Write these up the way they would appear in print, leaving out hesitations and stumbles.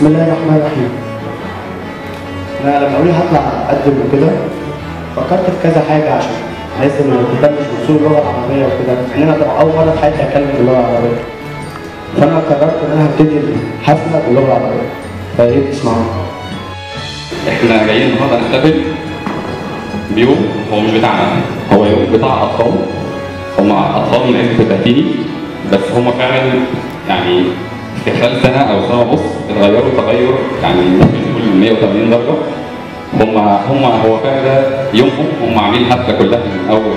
بسم الله الرحمن الرحيم. انا لما قالوا لي هطلع اقدم وكده فكرت في كذا حاجه عشان الناس اللي ما بتهتمش بوصول اللغه العربيه وكده، ان انا طبعا اول مره في حياتي اتكلم باللغه العربيه. فانا قررت ان انا هبتدي الحفله باللغه العربيه، فيا ريت تسمعوني. احنا جايين النهارده نحتفل بيوم هو مش بتاعنا، هو يوم بتاع اطفال. هم اطفال من عزبة التهتيني، بس هم فعلا يعني في خلال سنه او سنه ونص اتغيروا تغير يعني ممكن نقول 180 درجه. هو فعلا يومهم هم عاملين حفله كلها من اول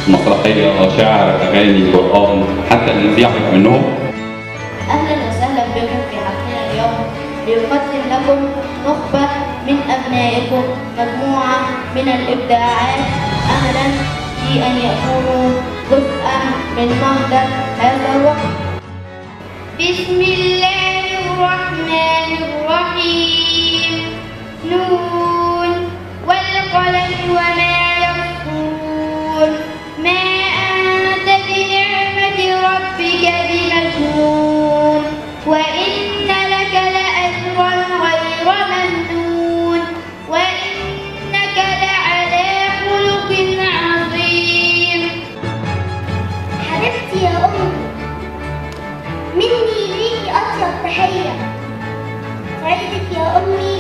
مسرحيه، شعر، اغاني، قران، حتى المذيع منهم. أهلا وسهلا بكم في حفلنا اليوم، ليقدم لكم نخبة من أبنائكم مجموعة من الإبداعات، أملا في أن يكونوا جزءا من مهجر هذا الوقت. بسم الله الرحمن الرحيم. نون والقلم وما يسطرون، ما أنت بنعمة ربك بمجنون، وإن لك لأجرا غير ممنون، وإنك لعلى خلق عظيم. حبيبتي يا أمي، مني ليكي أطيب تحية. سعيدك يا أمي،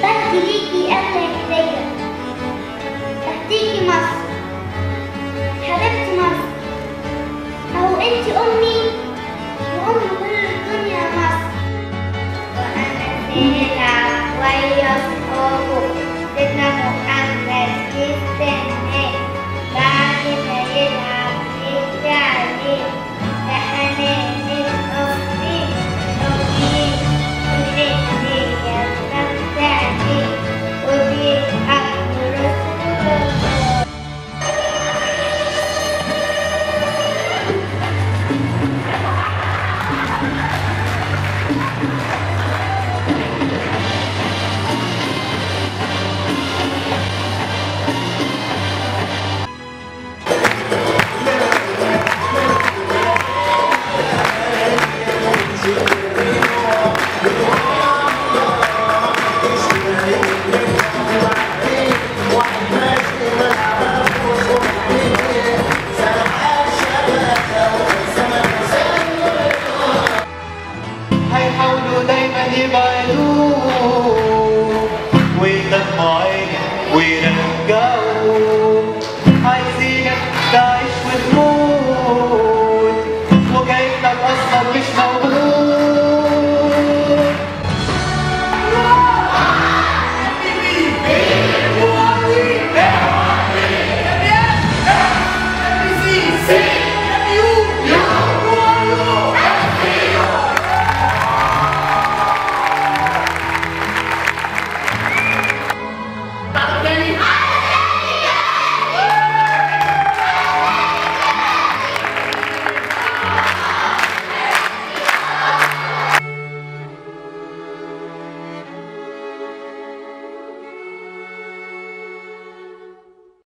بهدي ليكي أغلى هدية. بهديكي مصر، حبيبتي مصر، أهو أنتي أمي وأم كل الدنيا مصر. وأنا